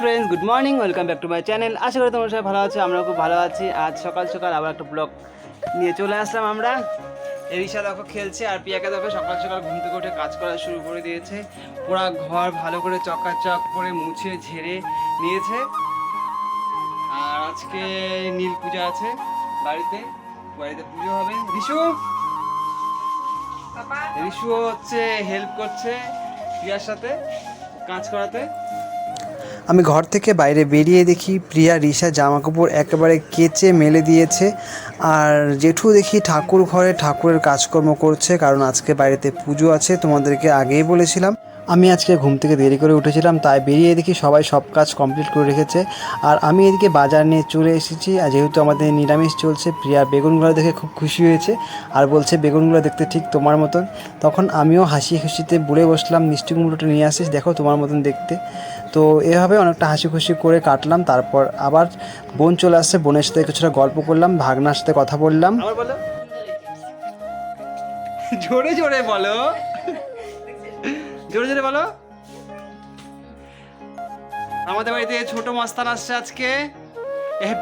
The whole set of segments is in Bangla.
Friends, good morning, welcome back to my channel. আশা করি তোমরা সবাই ভালো আছো, আমরাও খুব ভালো আছি। আজ সকাল সকাল আবার একটা ব্লগ নিয়ে চলে আসলাম আমরা। এরিশা দেখো খেলছে, আর পিয়াকে দেখো সকাল সকাল ঘুম থেকে উঠে কাজ করা শুরু করে দিয়েছে। পুরা ঘর ভালো করে চকাচক করে মুছে ঝেড়ে নিয়েছে। আর আজকে নীল পূজা আছে বাড়িতে, বাড়িতে পুজো হবে। রিশু হচ্ছে হেল্প করছে প্রিয়ার সাথে কাজ করাতে। আমি ঘর থেকে বাইরে বেরিয়ে দেখি প্রিয়া রিশা জামাকাপড় একেবারে কেচে মেলে দিয়েছে, আর জেঠু দেখি ঠাকুর ঘরে ঠাকুরের কাজকর্ম করছে, কারণ আজকে বাড়িতে পুজো আছে, তোমাদেরকে আগেই বলেছিলাম। আমি আজকে ঘুম থেকে দেরি করে উঠেছিলাম, তাই বেরিয়ে দেখি সবাই সব কাজ কমপ্লিট করে রেখেছে। আর আমি এদিকে বাজার নিয়ে চলে এসেছি, আর যেহেতু আমাদের নিরামিষ চলছে, প্রিয়া বেগুনগুলো দেখে খুব খুশি হয়েছে আর বলছে বেগুনগুলো দেখতে ঠিক তোমার মতন। তখন আমিও হাসি খুশিতে বলে বসলাম, মিষ্টি কুমড়োটা নিয়ে আসিস, দেখো তোমার মতন দেখতে। তো এভাবে অনেকটা হাসি খুশি করে কাটলাম। তারপর আবার বোন চলে আসছে, বোনের সাথে কিছুটা গল্প করলাম, ভাগনার সাথে কথা বললাম। আবার বলো, জোরে জোরে বলো, জোরে জোরে বলো। আমাদের বাড়িতে ছোট মাস্তান আসছে আজকে,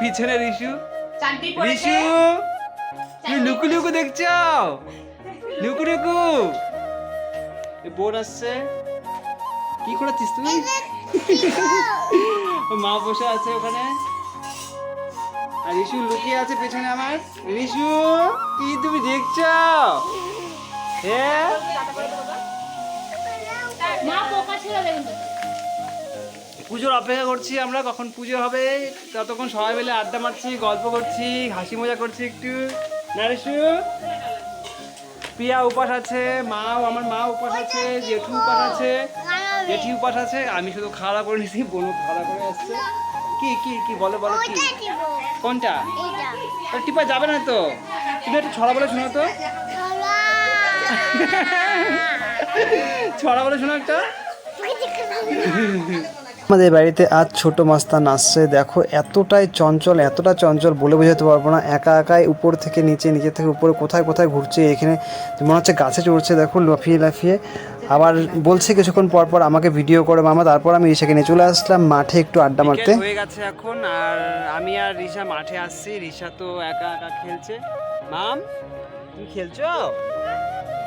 পিছনে রিশু। রিশু, তুমি লুকু লুকু দেখছো? লুকু লুকু বোন আসছে। কি করেছিস তুই? মা বসে আছে ওখানে, আর রিশু লুকিয়ে আছে পেছনে আমার। রিশু, কি তুমি দেখছো? হ্যাঁ, পুজোর অপেক্ষা করছি আমরা, কখন পুজো হবে ততক্ষণ সবাই মিলে আড্ডা মারছি, গল্প করছি, হাসি মজা করছি একটু। না রিশু? প্রিয়া উপাস আছে, আমার মা উপাস আছে, জেঠু উপাস আছে, জেঠি উপাস আছে, আমি শুধু খাওয়া করে নিছি, বোনও খাওয়া করে আসছে। কি কি কি বলো বলো, কি কোনটা? টিপা যাবে না তো, তুমি একটু ছড়া বলে শোনো তো। ছড়া বলে শোনো একটা। আমাদের বাড়িতে আজ ছোট মাস্তান আসছে, দেখো এতটা চঞ্চল বলে বোঝাতে পারবো না। একা একাই উপর থেকে নিচে, নিচে থেকে উপরে কোথায় কোথায় ঘুরছে। এখানে মনে হচ্ছে গাছে চড়ছে, দেখো লাফিয়ে লাফিয়ে। আবার বলছে কিছুক্ষণ পর পর আমাকে ভিডিও করে মামা। তারপর আমি রিশাকে নিয়ে চলে আসলাম মাঠে একটু আড্ডা মারতে। হয়ে গেছে এখন, আর আমি আর রিশা মাঠে আসছি। রিশা তো একা একা খেলছে। মাম, তুমি খেলছো?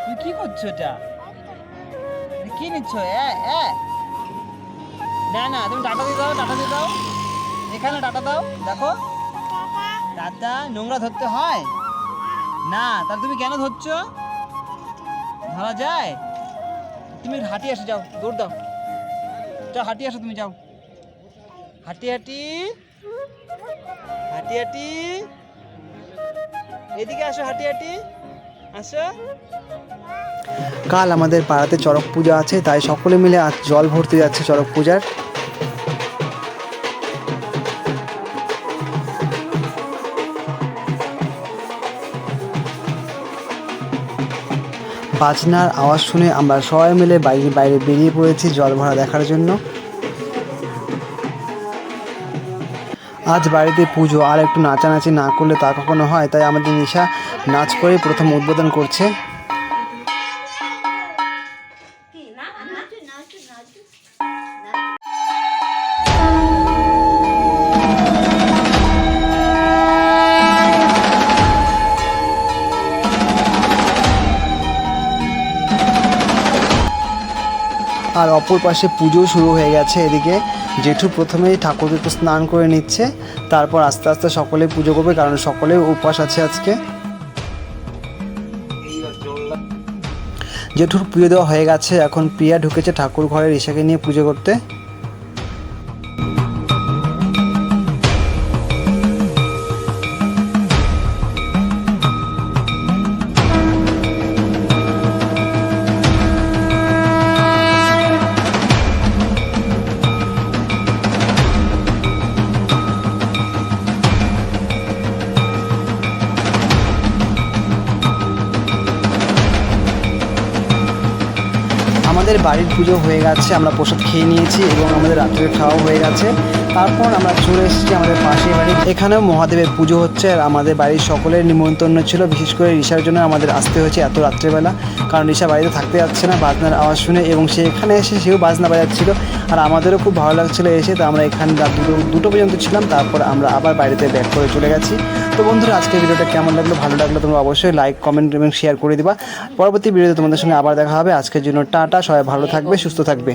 তুমি কি করছো? এটা কি নিচ্ছ? না না, তুমি ডাটা দিয়ে দাও, ডাটা দিয়ে দাও, এখানে ডাটা দাও। দেখো ডাটা নোংরা ধরতে হয় না, তাহলে তুমি কেন ধরছো? ধরা যায়? তুমি হাঁটি আসো, যাও, দৌড় দাও, যাও হাঁটি আসো, তুমি যাও, হাঁটি হাঁটি হাঁটি হাঁটি, এদিকে আসো, হাঁটি হাঁটি আসো। কাল আমাদের পাড়াতে চড়ক পূজা আছে, তাই সকলে মিলে আজ জল ভরতে যাচ্ছে চড়ক পূজার। বাজনার আওয়াজ শুনে আমরা সবাই মিলে বাইরে বেরিয়ে পড়েছি জল ভরা দেখার জন্য। আজ বাড়িতে পুজো, আর একটু নাচানাচি না করলে তা কখনো হয়, তাই আমাদের নিশা নাচ করে প্রথম উদ্বোধন করছে। আর অপর পাশে পুজো শুরু হয়ে গেছে। এদিকে জেঠু প্রথমেই ঠাকুরকে একটু স্নান করে নিচ্ছে, তারপর আস্তে আস্তে সকলে পুজো করবে, কারণ সকলে উপবাস আছে আজকে। জেঠুর পুজো দেওয়া হয়ে গেছে, এখন প্রিয়া ঢুকেছে ঠাকুর ঘরে রিশাকে নিয়ে পুজো করতে। আমাদের বাড়ির পুজো হয়ে গেছে, আমরা প্রসাদ খেয়ে নিয়েছি এবং আমাদের রাত্রের খাওয়া হয়ে গেছে। তারপর আমরা চলে এসেছি আমাদের পাশের বাড়ি, এখানেও মহাদেবের পুজো হচ্ছে। আর আমাদের বাড়ির সকলের নিমন্ত্রণ ছিল, বিশেষ করে রিশার জন্য আমাদের আসতে হয়েছে এত রাত্রেবেলা, কারণ রিশা বাড়িতে থাকতে যাচ্ছে না বাজনার আওয়াজ শুনে, এবং সে এখানে এসে সেও বাজনা বাজাচ্ছিল। আর আমাদেরও খুব ভালো লাগছিলো এসে, তো আমরা এখানে রাত দুটো পর্যন্ত ছিলাম, তারপর আমরা আবার বাড়িতে ব্যাক করে চলে গেছি। তো বন্ধুরা, আজকের ভিডিওটা কেমন লাগলো, ভালো লাগলো তোমরা অবশ্যই লাইক, কমেন্ট এবং শেয়ার করে দিবা। পরবর্তী ভিডিওতে তোমাদের সঙ্গে আবার দেখা হবে। আজকের জন্য টাটা, সবাই ভালো থাকবে, সুস্থ থাকবে।